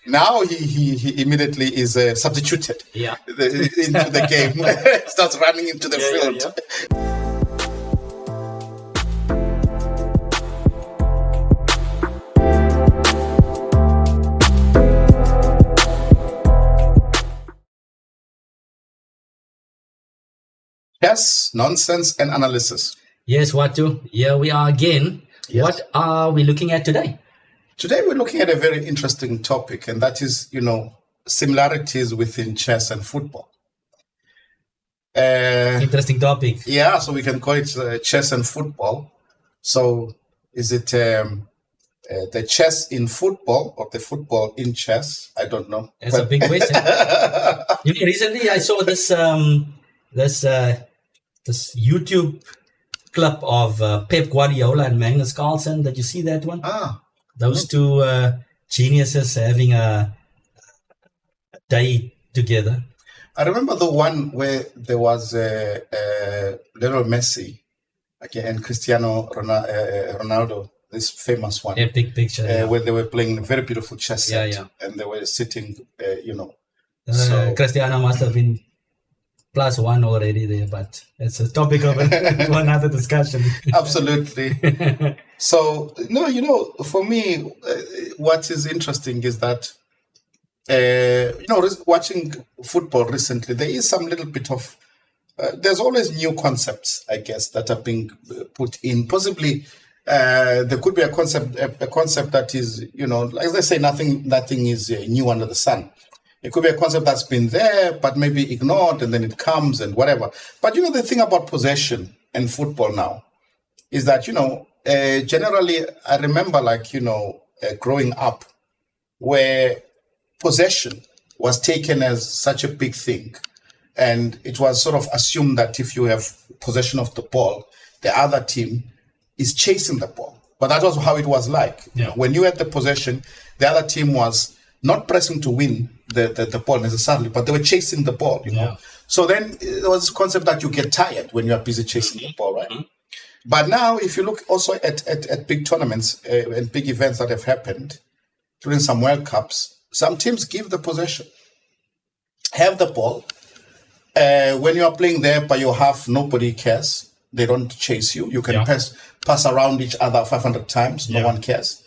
Now he immediately is substituted into the game. Starts running into the field. Yes, nonsense and analysis. Yes, Watu. Here we are again. Yes. What are we looking at today? Today we're looking at a very interesting topic, and that is, similarities within chess and football. Interesting topic. Yeah, so we can call it chess and football. So is it the chess in football or the football in chess? I don't know. That's a big question. Recently I saw this this YouTube clip of Pep Guardiola and Magnus Carlsen. Did you see that one? Those two geniuses having a day together. I remember the one where there was Lionel Messi and Cristiano Ronaldo, this famous one. Epic picture. Where they were playing a very beautiful chess set. And they were sitting, Cristiano must have been +1 already there, but it's a topic of one other discussion. Absolutely. So, for me, what is interesting is that, watching football recently, there is some little bit of, there's always new concepts, I guess, that are being put in. Possibly, there could be a concept that is, like they say, nothing is new under the sun. It could be a concept that's been there, but maybe ignored, and then it comes and whatever. But, the thing about possession and football now is that, generally, I remember growing up where possession was taken as such a big thing. And it was sort of assumed that if you have possession of the ball, the other team is chasing the ball. But that was how it was like. When you had the possession, the other team was not pressing to win the ball necessarily, but they were chasing the ball, So then there was this concept that you get tired when you are busy chasing the ball, right? Mm-hmm. But now, if you look also at big tournaments and big events that have happened during some World Cups, some teams give the possession, have the ball. When you are playing there by your half, nobody cares. They don't chase you. You can pass around each other 500 times. No one cares.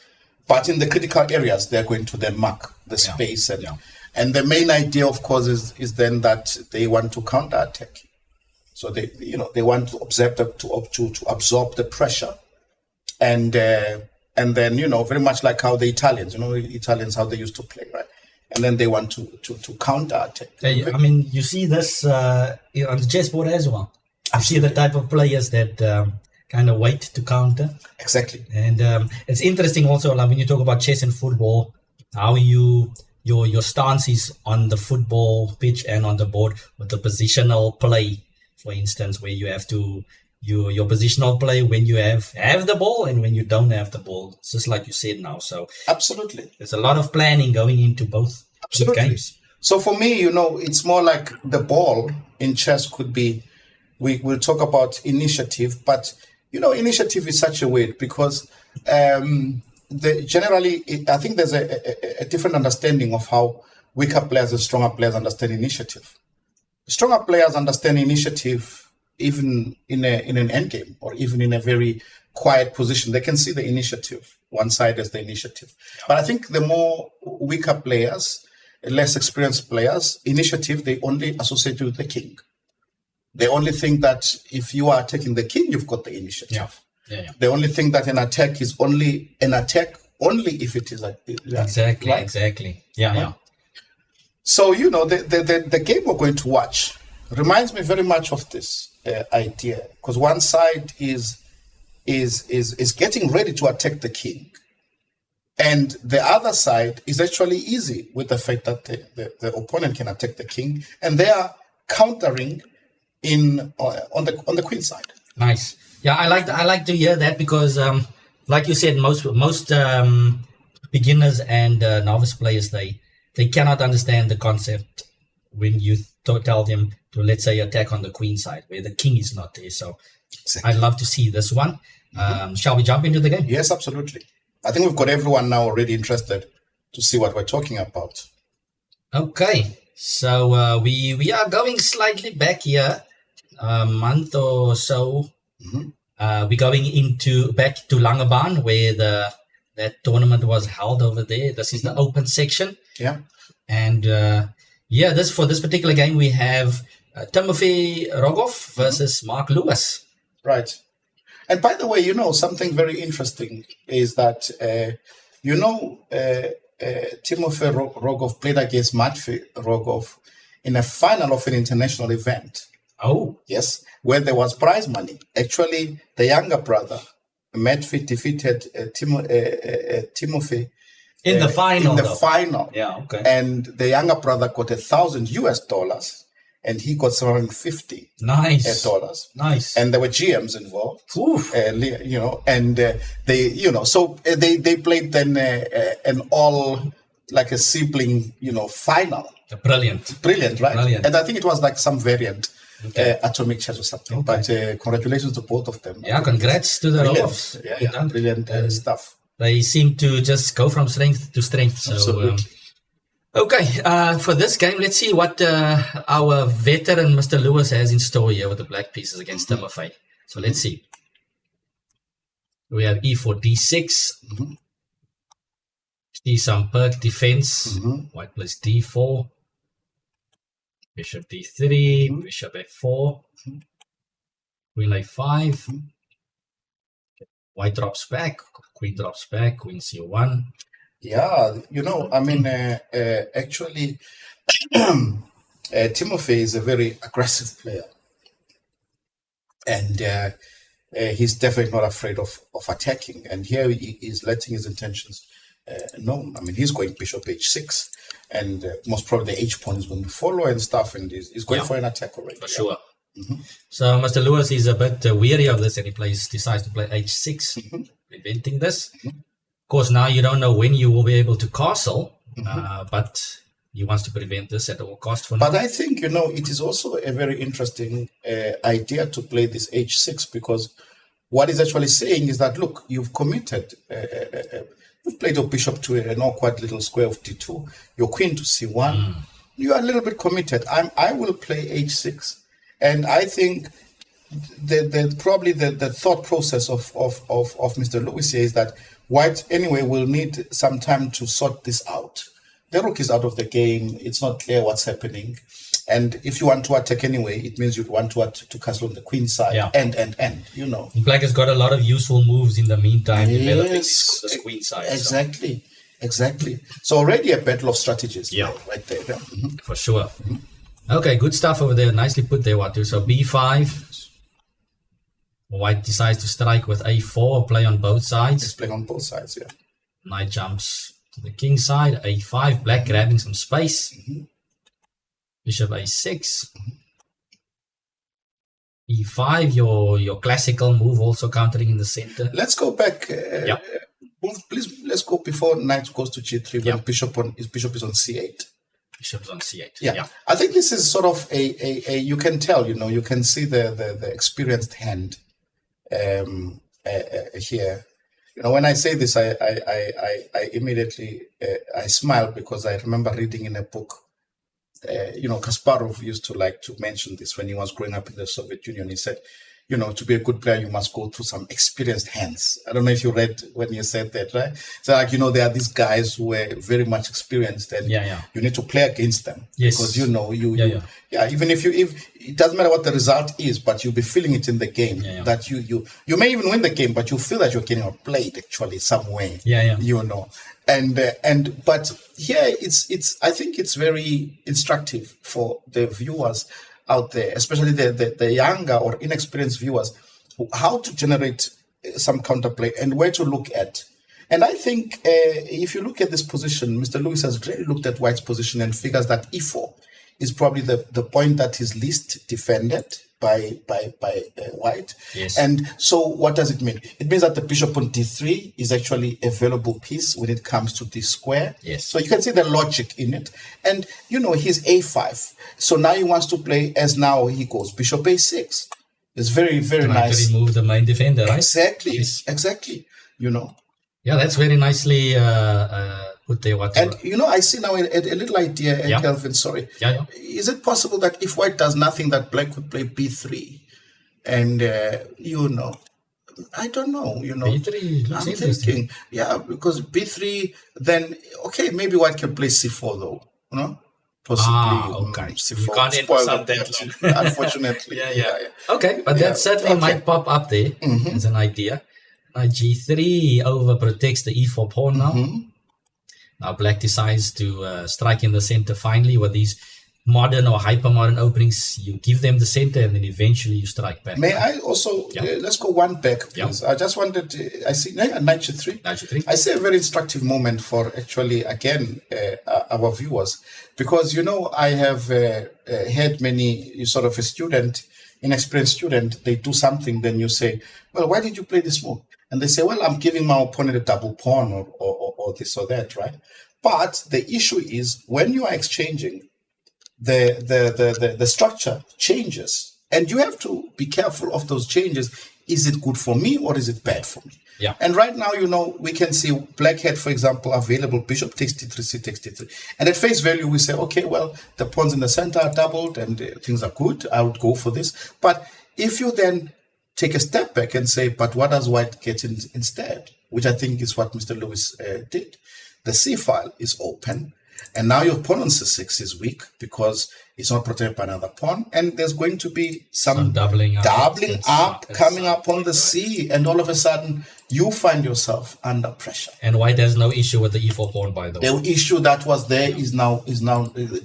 But in the critical areas, they're going to then mark the space. And the main idea, of course, is then that they want to counterattack. So they want to absorb the pressure. And then, very much like how the Italians, how they used to play, right? And then they want to counterattack. I mean, you see this on the chessboard as well. You see the type of players that kind of wait to counter. Exactly. And it's interesting also, when you talk about chess and football, how your stance is on the football pitch and on the board with the positional play, for instance, where you have to your positional play when you have the ball and when you don't have the ball. It's just like you said now. So absolutely, there's a lot of planning going into both games. So for me, it's more like the ball in chess could be. We'll talk about initiative, but initiative is such a word because generally, I think there's a different understanding of how weaker players and stronger players understand initiative. Stronger players understand initiative even in an endgame or even in a very quiet position. They can see the initiative, one side as the initiative. But I think the more weaker players, less experienced players, initiative, they only associate with the king. They only think that if you are attacking the king, you've got the initiative. They only think that an attack is only an attack only if it is exactly. Yeah. So the game we're going to watch reminds me very much of this idea, because one side is getting ready to attack the king, and the other side is actually easy with the fact that the opponent can attack the king, and they are countering on the queen side. Nice. Yeah, I like to hear that because, like you said, most beginners and novice players they cannot understand the concept when you tell them to, let's say, attack on the queen side where the king is not there. So exactly. I'd love to see this one. Shall we jump into the game? Yes, absolutely. I think we've got everyone now already interested to see what we're talking about. Okay, so we are going slightly back here, a month or so. We're going back to Langebaan, where that tournament was held over there. This is the open section. Yeah. And for this particular game, we have Timofey Rogov versus Mark Lewis. Right. And by the way, something very interesting is that, Timofey Rogov played against Matvey Rogov in a final of an international event. Oh. Yes, where there was prize money. Actually, the younger brother, Matvey, defeated Timofey in the final. Final. Yeah, okay. And the younger brother got $1,000 and he got $750. Nice. Dollars. Nice. And there were GMs involved. Oof. So they played then an all like a sibling, final. Brilliant, right? Brilliant. And I think it was like some variant. Atomic chess or something. Okay. But congratulations to both of them. Yeah, congrats to the Rogovs. Yeah, brilliant stuff. They seem to just go from strength to strength. So, absolutely. For this game, let's see what our veteran Mr. Lewis has in store here with the black pieces against Timofey. So let's see. We have e4, d6. See some perk defense. White plays d4. Bishop d3, bishop f4, queen a5, white drops back, queen drops back, queen c1. Yeah, actually, Timofey is a very aggressive player. And he's definitely not afraid of attacking. And here he is letting his intentions known. I mean, he's going bishop h6. And most probably the H pawn is going to follow and stuff, and he's going for an attack already. For sure. So Mr. Lewis is a bit weary of this, and he decides to play H6, preventing this. Of course, now you don't know when you will be able to castle, but he wants to prevent this at all cost for now. But I think, it is also a very interesting idea to play this H6, because what he's actually saying is that, look, you've committed you've played your bishop to an awkward little square of d2, your queen to c1. You are a little bit committed. I will play h6. And I think probably the thought process of Mr. Lewis here is that white anyway will need some time to sort this out. The rook is out of the game. It's not clear what's happening. And if you want to attack anyway, it means you'd want to castle on the queen side and. Black has got a lot of useful moves in the meantime developing this queen side. Exactly. So already a battle of strategies right there. Yeah. For sure. Okay, good stuff over there. Nicely put there, Watu. So b5. White decides to strike with a4, play on both sides. It's playing on both sides, yeah. Knight jumps to the king side, a5, black grabbing some space. Bishop a6, e5, your classical move, also countering in the center. Let's go back. Please, let's go before knight goes to g3 when bishop is on c8. Bishop is on c8. Yeah. I think this is sort of a you can tell, you can see the experienced hand here. When I say this, I immediately I smile, because I remember reading in a book. Kasparov used to like to mention this when he was growing up in the Soviet Union. He said, to be a good player, you must go through some experienced hands. I don't know if you read when you said that, right? So there are these guys who are very much experienced, and you need to play against them. Yes. Because even if it doesn't matter what the result is, but you'll be feeling it in the game that you may even win the game, but you feel that you're getting outplayed actually some way. But here I think it's very instructive for the viewers out there, especially the younger or inexperienced viewers, how to generate some counterplay and where to look at. And I think if you look at this position, Mr. Lewis has really looked at White's position and figures that e4 is probably the point that is least defended by White. Yes. And so what does it mean? It means that the bishop on d3 is actually a valuable piece when it comes to this square. Yes. So you can see the logic in it. And, he's a5. So now he wants to play as now he goes bishop a6. It's very, very nice. To remove the main defender, right? Exactly. Yes. Exactly. Yeah, that's very nicely put their Watu. And I see now a little idea, Kelvin. Sorry. Yeah. Is it possible that if white does nothing, that black could play b3, and I don't know. B3 looks I'm interesting. thinking, because b3, then maybe white can play c4 though. Possibly. Okay. C4. You can't intercept that. Unfortunately. Yeah. Okay, but that certainly might pop up there as an idea. Now g3 overprotects the e4 pawn now. Now black decides to strike in the center finally with these modern or hyper-modern openings. You give them the center and then eventually you strike back. May I also, let's go one back, please. I just wanted to, I see knight g3. I see a very instructive moment for actually, again, our viewers. Because, I have had many, sort of a student, inexperienced student, they do something, then you say, well, why did you play this move? And they say, well, I'm giving my opponent a double pawn or this or that, right? But the issue is when you are exchanging, the structure changes, and you have to be careful of those changes. Is it good for me or is it bad for me? Yeah. And right now, we can see black had, for example, available bishop takes d3, c takes d3. And at face value, we say, okay, well, the pawns in the center are doubled and things are good. I would go for this. But if you then take a step back and say, but what does white get instead? Which I think is what Mr. Lewis did. The C file is open. And now your pawn on c6 is weak because it's not protected by another pawn. And there's going to be some doubling up coming up on the c. And all of a sudden, you find yourself under pressure. And white has no issue with the e4 pawn, by the way. The issue that was there is now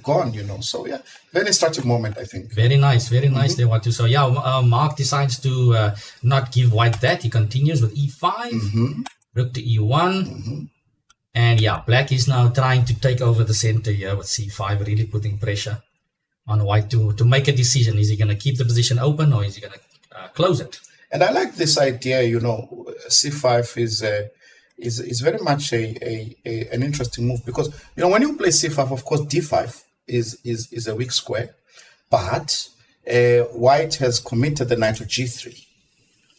gone, So, very instructive moment, I think. Very nice there, Watu. So, Mark decides to not give white that. He continues with e5, rook to e1. And black is now trying to take over the center here with c5, really putting pressure on white to make a decision. Is he going to keep the position open or is he going to close it? And I like this idea, c5 is very much an interesting move because, when you play c5, of course, d5 is a weak square, but white has committed the knight to g3.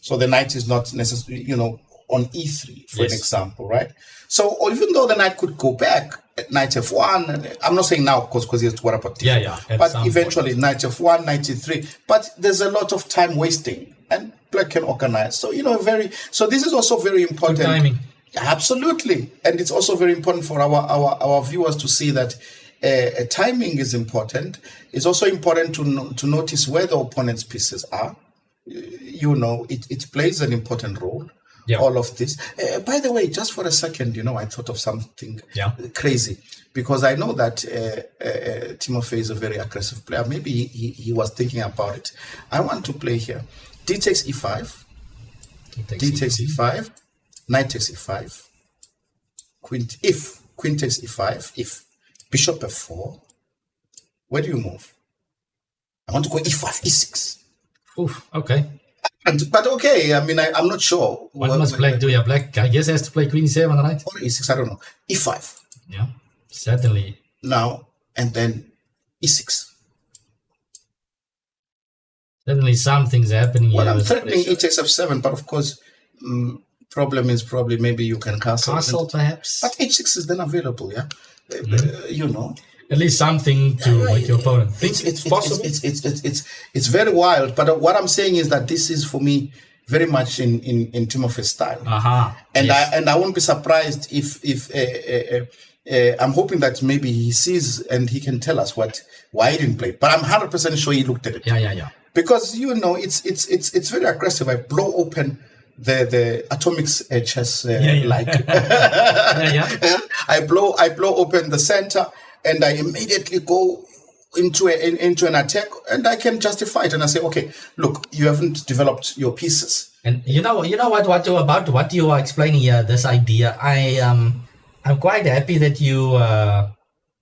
So the knight is not necessarily, on e3, for an example, right? So even though the knight could go back at knight f1, I'm not saying now, of course, because he has to worry about d4. But eventually, knight f1, knight e3. But there's a lot of time wasting, and black can organize. So, so this is also very important. Good timing. Absolutely. And it's also very important for our viewers to see that timing is important. It's also important to notice where the opponent's pieces are. It plays an important role. All of this. By the way, just for a second, I thought of something crazy because I know that Timofey is a very aggressive player. Maybe he was thinking about it. I want to play here. D takes e5. D takes e5. Knight takes e5. Queen takes e5. If bishop f4. Where do you move? I want to go e5, e6. Oof, okay. But okay, I'm not sure. What must black do? Black, I guess, has to play queen e7, right? Or e6, I don't know. e5. Yeah, certainly. Now, and then e6. Certainly something's happening here. Well, I'm threatening e takes f7, but of course, problem is probably maybe you can castle. Castle, perhaps. But h6 is then available, At least something to make your opponent think it's possible. It's very wild, but what I'm saying is that this is for me very much in Timofey's style. And I won't be surprised if I'm hoping that maybe he sees and he can tell us why he didn't play. But I'm 100% sure he looked at it. Yeah. Because it's very aggressive. I blow open the atomics chess like. I blow open the center. And I immediately go into an attack, and I can justify it. And I say, okay, look, you haven't developed your pieces. And you know what you are explaining here, this idea. I'm quite happy that you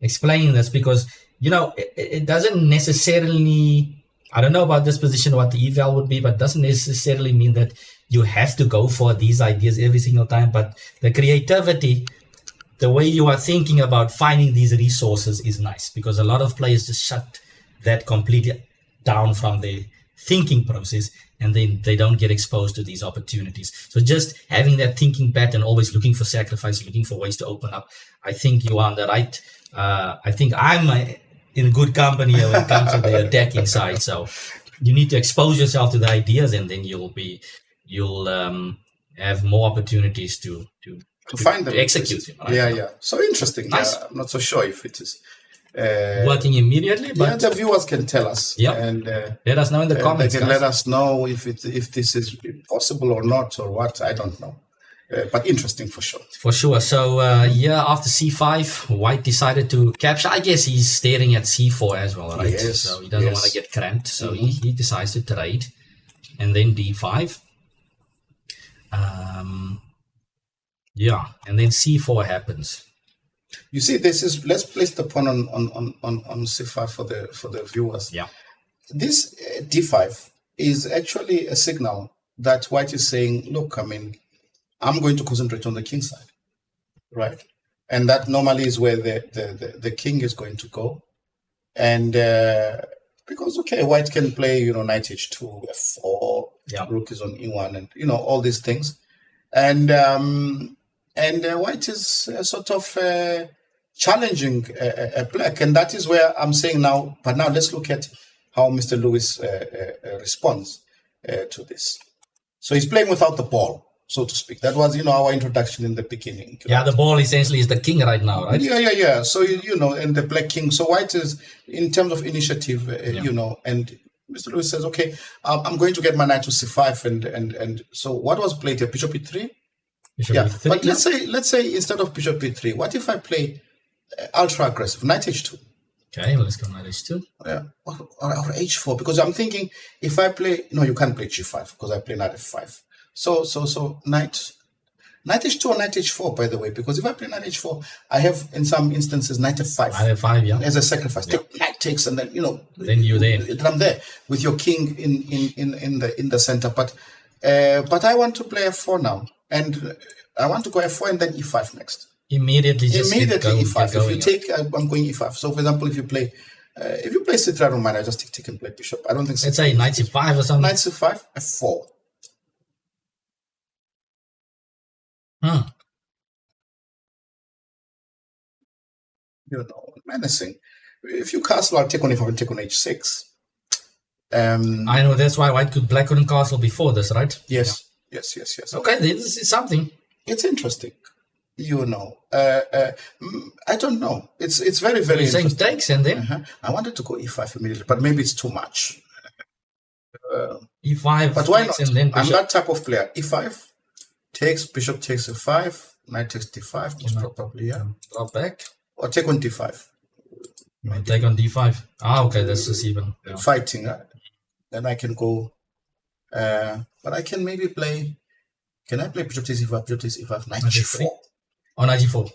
explaining this because it doesn't necessarily. I don't know about this position what the eval would be, but doesn't necessarily mean that you have to go for these ideas every single time. But the creativity. The way you are thinking about finding these resources is nice because a lot of players just shut that completely down from their thinking process, and then they don't get exposed to these opportunities. So just having that thinking pattern, always looking for sacrifice, looking for ways to open up. I think you are on the right. I think I'm in good company when it comes to the attacking side. So you need to expose yourself to the ideas, and then you'll have more opportunities to find them, to execute them. Right? Yeah. So interesting. Nice. Yeah, I'm not so sure if it is working immediately, but the viewers can tell us. Yeah. And let us know in the comments. They can guys. let us know if this is possible or not, or what. I don't know. But interesting for sure. For sure. So after c5, White decided to capture. I guess he's staring at c4 as well, right? Yes, so he doesn't want to get cramped. So he decides to trade, and then d5. And then c4 happens. You see, let's place the pawn on c5 for the viewers. Yeah. This d5 is actually a signal that White is saying, look, I mean, I'm going to concentrate on the king side, right? And that normally is where the king is going to go. And because, okay, White can play, knight h2, f4, rook is on e1, and, all these things. And White is sort of challenging Black. And that is where I'm saying now, but now let's look at how Mr. Lewis responds to this. So he's playing without the ball, so to speak. That was, our introduction in the beginning. Yeah, the ball essentially is the king right now, right? Yeah. So, and the Black king. So White is, in terms of initiative, and Mr. Lewis says, okay, I'm going to get my knight to c5. And so what was played here? Bishop e3? Bishop e3, but let's say instead of bishop e3, what if I play ultra aggressive, knight h2? Okay, let's go knight h2. Yeah, or h4, because I'm thinking if I play, no, you can't play g5 because I play knight f5. So knight h2 or knight h4, by the way, because if I play knight h4, I have in some instances knight f5. Knight f5, yeah. As a sacrifice. Take knight takes, and then then you're there. Then I'm there with your king in the center. But I want to play f4 now, and I want to go f4 and then e5 next. Immediately e5. Going, if you take, I'm going e5. So, for example, if you play c3, I don't mind. I just take and play bishop. I don't think. Let's say knight c5 or something. Knight c5, f4. Menacing. If you castle, I'll take on e5 and take on h6. I know that's why Black couldn't castle before this, right? Yes. Yeah. Yes. Okay, this is something. It's interesting. I don't know. It's very, very interesting. Saying takes and then I wanted to go e5 immediately, but maybe it's too much. e5, but why not? And then I'm that type of player. e5 takes, bishop takes e5, knight takes d5, most probably, yeah. Drop back. Or take on d5. Take on d5. Okay, this is even fighting. Then I can go, but I can maybe play. Can I play bishop takes e5, bishop takes e5, knight g4? On knight g4.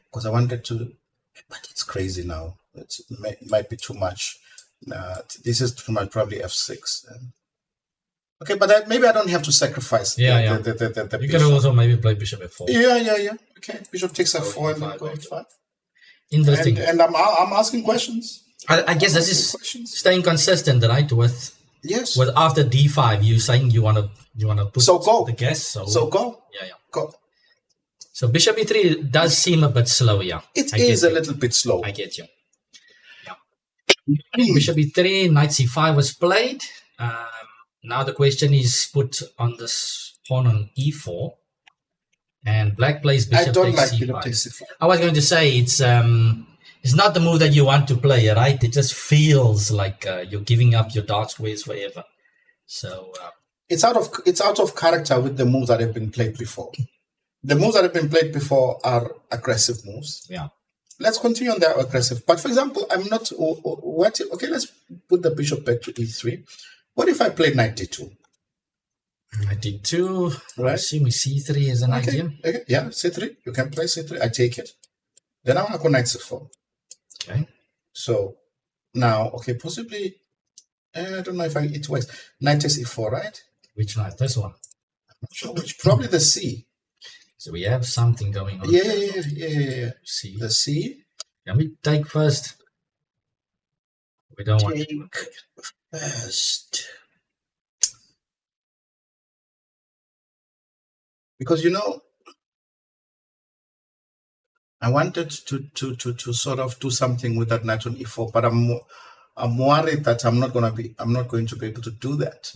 Because I wanted to, but it's crazy now. It might be too much. This is too much, probably f6. Okay, but maybe I don't have to sacrifice the you bishop. can also maybe play bishop f4. Yeah. Okay, bishop takes f4 and then go f5. Interesting. And I'm asking questions. I guess this is staying consistent, right? With after d5, you saying you want to put the guess. So go. Yeah. Go. So bishop e3 does seem a bit slow, yeah. It is a little bit slow. I get you. Yeah. Bishop e3, knight c5 was played. Now the question is put on this pawn on e4. And Black plays bishop takes c5. I was going to say it's not the move that you want to play, right? It just feels like you're giving up your dark squares forever. So it's out of character with the moves that have been played before. The moves that have been played before are aggressive moves. Yeah. Let's continue on that aggressive. But for example, I'm not. Okay, let's put the bishop back to e3. What if I play knight d2? Knight d2. Right. Assuming c3 is an idea. Okay. Yeah, c3. You can play c3. I take it. Then I want to go knight c4. Okay. So now, possibly. I don't know if it works. Knight takes e4, right? Which knight? This one. I'm not sure which. Probably the c. So we have something going on. Yeah. C. The c. Can we take first? We don't want to take first. because I wanted to sort of do something with that knight on e4, but I'm worried that I'm not going to be able to do that.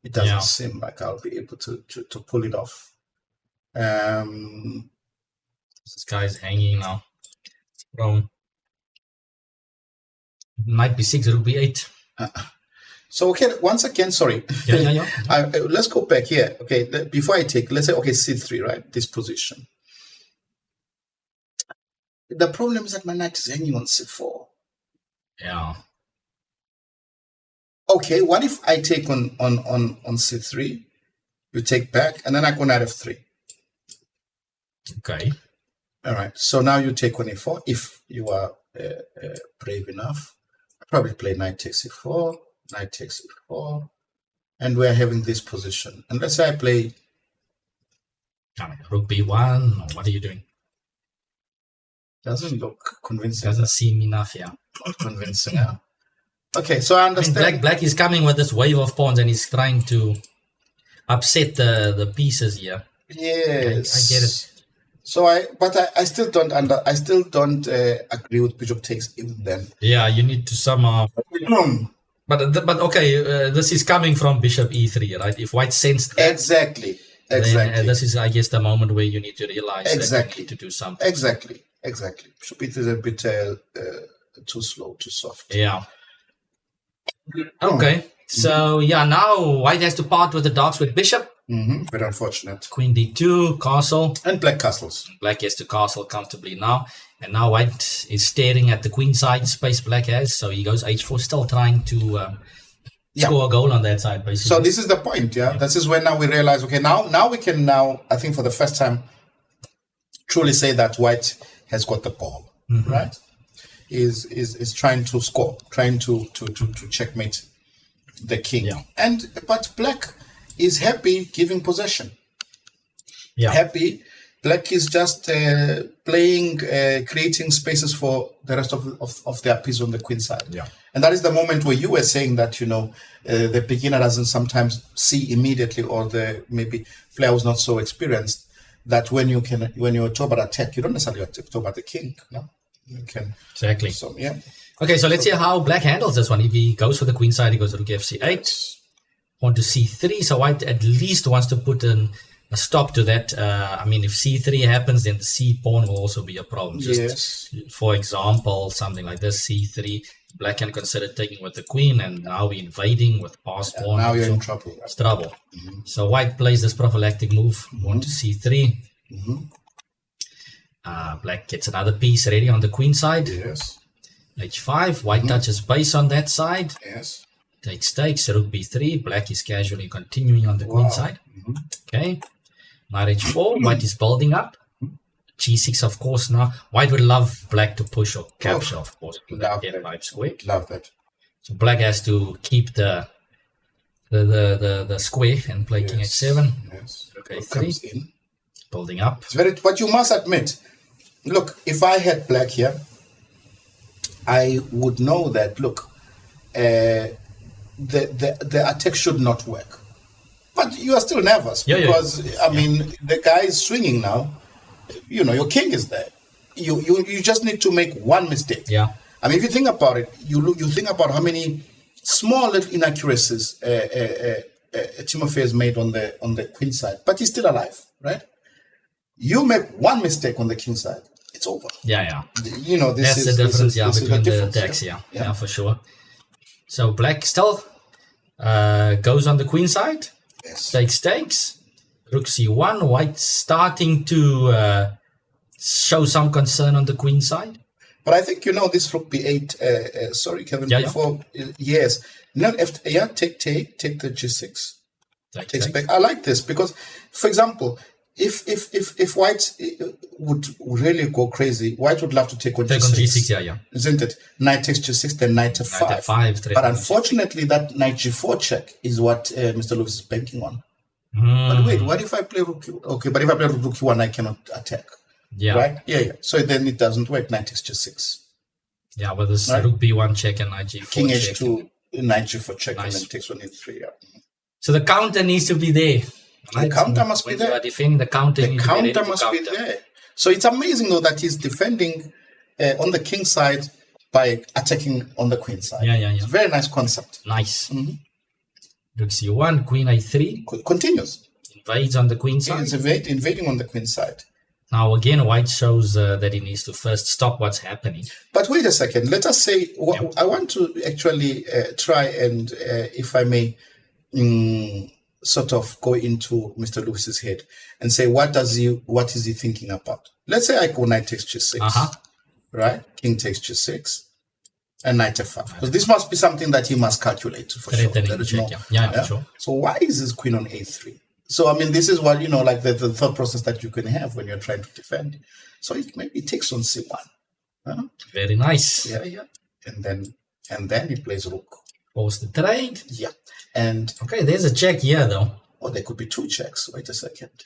It doesn't seem like I'll be able to pull it off. This guy's hanging now. From knight b6, rook b8. So okay, once again, sorry. Yeah. Let's go back here. Okay, before I take, let's say, okay, c3, right? This position. The problem is that my knight is hanging on c4. Yeah. Okay, what if I take on c3? You take back, and then I go knight f3. Okay. All right. So now you take on e4. If you are brave enough, I probably play knight takes e4, knight takes e4, and we're having this position. And let's say I play rook b1. What are you doing? Doesn't look convincing. Doesn't seem enough, yeah. Not convincing, yeah. Okay, so I understand. Black is coming with this wave of pawns, and he's trying to upset the pieces here. Yes, I get it. So I still don't agree with bishop takes even then. Yeah, you need to somehow. But okay, this is coming from bishop e3, right? If white sensed that, exactly. Then, this is, I guess, the moment where you need to realize that you need to do something. Exactly. Bishop e3 is a bit too slow, too soft. Yeah. Okay. So yeah, now white has to part with the dark square bishop. Very unfortunate. Queen d2, castle. And black castles. Black has to castle comfortably now. And now white is staring at the queen side space black has. So he goes h4, still trying to score a goal on that side, basically. So this is the point, yeah? This is when now we realize, okay, now we can I think for the first time, truly say that white has got the ball, right? Is trying to score, trying to checkmate the king. Yeah. But black is happy giving possession. Yeah. Happy. Black is just playing, creating spaces for the rest of their piece on the queen side. Yeah. And that is the moment where you were saying that, the beginner doesn't sometimes see immediately, or the maybe player who's not so experienced, that when you talk about attack, you don't necessarily have to talk about the king. No, you can. Exactly. So, yeah. Okay, so let's see how black handles this one. If he goes for the queen side, he goes rook fc8. On to c3. So white at least wants to put a stop to that. If c3 happens, then the c pawn will also be a problem. Just for example, something like this, c3. Black can consider taking with the queen, and now we're invading with passed pawn. Now you're in trouble. It's trouble. So white plays this prophylactic move. On to c3. Black gets another piece ready on the queen side. Yes. h5. White touches base on that side. Yes. Takes rook b3. Black is casually continuing on the queen side. Okay. Knight h4. White is building up. g6, of course. Now white would love black to push or capture, of course. Love f5 square. Love that. So black has to keep the square and play king h7. Yes. Rook a3. Building up. It's but you must admit, look, if I had black here, I would know that, look, the attack should not work. But you are still nervous because, the guy is swinging now. Your king is there. You just need to make one mistake. Yeah. If you think about it, you think about how many small little inaccuracies Timofey has made on the queen side, but he's still alive, right? You make one mistake on the king side, it's over. Yeah. This is the difference. Between the attacks. Yeah, for sure. So black still goes on the queen side. Yes. Takes. Rook c1. White starting to show some concern on the queen side. But I think this rook b8. Sorry, Kevin. Before yes, no. Take the g6. Takes back. I like this because, for example, if white would really go crazy, white would love to take on g6. Isn't it? Knight takes g6, then knight f5. But unfortunately, that knight g4 check is what Mr. Lewis is banking on. But wait, what if I play rook? Okay, but if I play rook q1, I cannot attack. Yeah. Right? Yeah. So then it doesn't work. Knight takes g6. Yeah, but this rook b1 check and knight g4 King check. h2, knight g4 check, Nice. and then takes one in 3. Yeah. So the counter needs to be there. The counter must be when there. you are defending the counter, you The need to be ready counter to must be counter. there. So it's amazing though that he's defending on the king side by attacking on the queen side. Yeah. It's a very nice concept. Nice. Rook c1, queen a3. Continues. Invades on the queen side. He's invading on the queen side. Now again, white shows that he needs to first stop what's happening. But wait a second. Let us say I want to actually try and, if I may, sort of go into Mr. Lewis's head and say what is he thinking about? Let's say I go knight takes g6, right? King takes g6, and knight f5. Because this must be something that he must calculate for sure. There is no, for sure. So why is his queen on a3? So I mean, this is what like the thought process that you can have when you're trying to defend. So it maybe takes on c1. Very nice. Yeah. And then he plays rook. Force the trade. Yeah. And okay, there's a check here though. Oh, there could be two checks. Wait a second.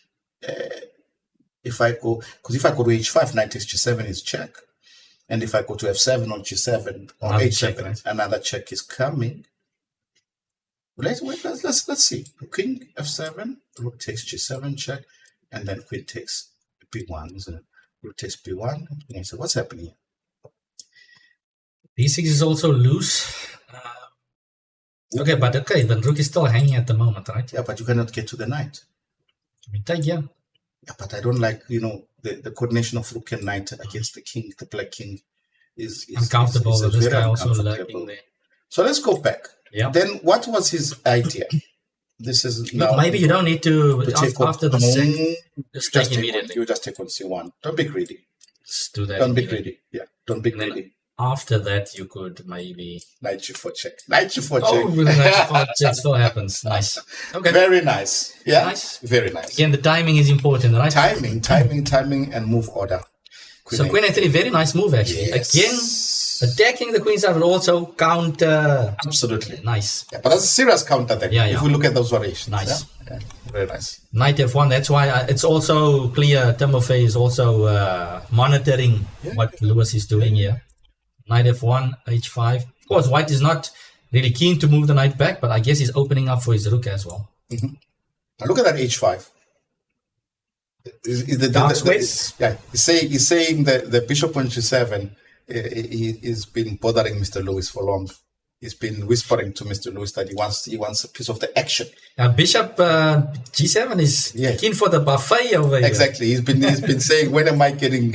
If I go to h5, knight takes g7 is check. And if I go to f7 on g7 or h7, check, right? Another check is coming. Let's see. King f7, rook takes g7 check, and then queen takes b1, isn't it? Rook takes b1. So what's happening here? d6 is also loose. Then rook is still hanging at the moment, right? Yeah, but you cannot get to the knight. Yeah, but I don't like, the coordination of rook and knight against the king, the black king is uncomfortable. Is this guy also lurking there. So let's go back. Yeah. Then what was his idea? This is now. Maybe you don't need to take after the second. Just take immediately. You just take on c1. Don't be greedy. Let's do that. Don't be greedy. Yeah. Don't be greedy. After that, you could maybe knight g4 check. Knight g4 check. Oh, with knight g4 check still happens. Nice. Okay. Very nice. Yeah. Nice. Very nice. Again, the timing is important, right? Timing, and move order. Queen a3, very nice move actually. Yes. Again, attacking the queen side, but also counter. Absolutely. Nice. Yeah, but that's a serious counter then. Yeah. If we look at those variations. Nice. Yeah? Very nice. Knight f1, that's why it's also clear Timofey is also monitoring what Lewis is doing here. Knight f1, h5. Of course, white is not really keen to move the knight back, but I guess he's opening up for his rook as well. Now look at that h5. He's saying the bishop on g7 he's been bothering Mr. Lewis for long. He's been whispering to Mr. Lewis that he wants a piece of the action. Bishop g7 is keen for the buffet over here. Exactly. He's been saying, when am I getting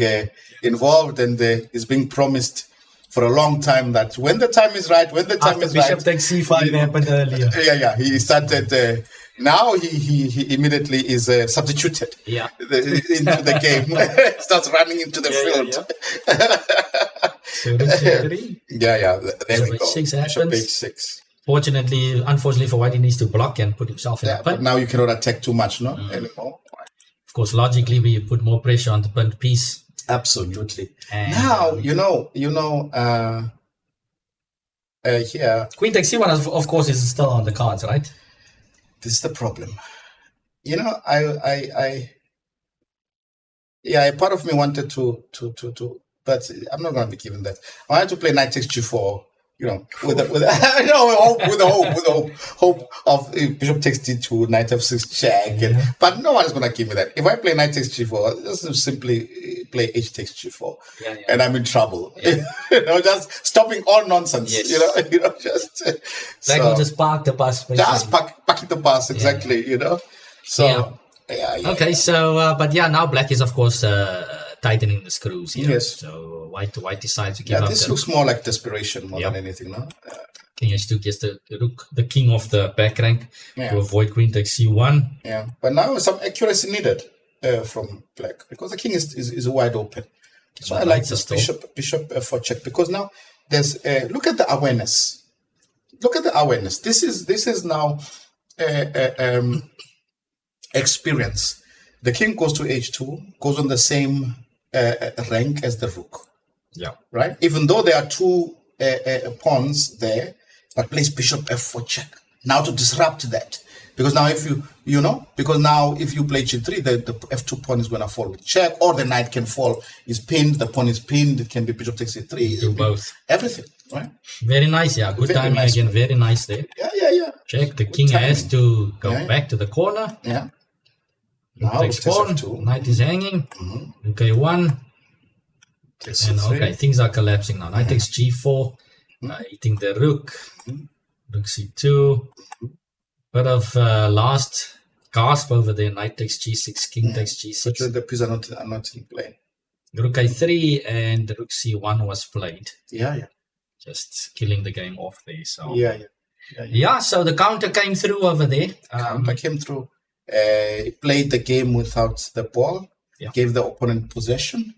involved? And he's being promised for a long time that when the time is right, Bishop takes c5 happened earlier. Yeah. He started. Now he immediately is substituted into the game. Starts running into the field. So h3. There we go. Bishop h6. Unfortunately for white, he needs to block and put himself in a pin. But now you cannot attack too much, anymore. Of course, logically, we put more pressure on the pinned piece. Absolutely. And now here queen takes c1, of course, is still on the cards, right? This is the problem. Part of me wanted to, but I'm not going to be given that. I wanted to play knight takes g4, with the hope of bishop takes d2, knight f6 check. But no one is going to give me that. If I play knight takes g4, just simply play h takes g4, and I'm in trouble. Just stopping all nonsense. Black will just park the bus. Basically. Just parking the bus, exactly. So okay, so now black is of course tightening the screws here. Yes. So white decides to give up. This looks more like desperation more than anything, no? King h2 gets the rook, the king of the back rank, to avoid queen takes c1. Yeah, but now some accuracy needed from black because the king is wide open. So I like this bishop f4 check because now there's look at the awareness. This is now experience. The king goes to h2, goes on the same rank as the rook. Yeah. Right? Even though there are two pawns there, but plays bishop f4 check. Now to disrupt that. Because now if you play g3, the f2 pawn is going to fall with check, or the knight can fall, is pinned, the pawn is pinned, it can be bishop takes c3. Do both. Everything, right? Very nice, yeah. Good timing again, very nice there. Yeah. Check, the king has to go back to the corner. Yeah. Now takes pawn, f2. knight is hanging, rook a1, Takes and c3. okay, things are collapsing now. Knight takes g4, eating the rook, rook c2, bit of last gasp over there, knight takes g6, king takes g6. But the pieces are not in play. Rook a3 and rook c1 was played. Yeah. Just killing the game off there. So Yeah. So the counter came through over there. Counter came through. Played the game without the ball. Yeah. Gave the opponent possession.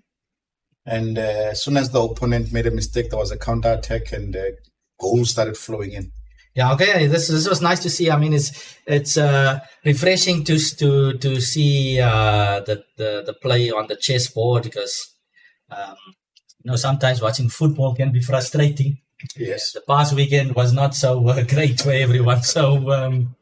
And as soon as the opponent made a mistake, there was a counterattack and goals started flowing in. Yeah, okay. This was nice to see. I mean, it's refreshing to see the play on the chessboard because sometimes watching football can be frustrating. Yes. The past weekend was not so great for everyone. So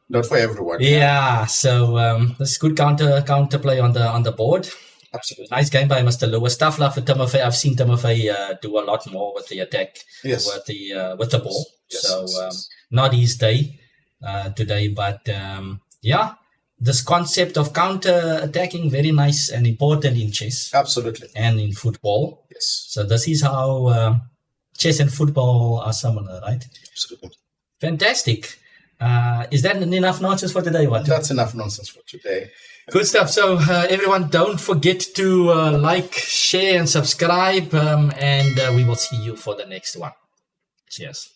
not for everyone. Yeah. So this is good counter play on the board. Absolutely. Nice game by Mr. Lewis. Tough love for Timofey. I've seen Timofey do a lot more with the attack. Yes. With the ball. Yes. So not his day today, but this concept of counter attacking very nice and important in chess. Absolutely. And in football. Yes. So this is how chess and football are similar, right? Absolutely. Fantastic. Is that enough nonsense for today, Watu? That's enough nonsense for today. Good stuff. So everyone, don't forget to like, share, and subscribe. And we will see you for the next one. Cheers.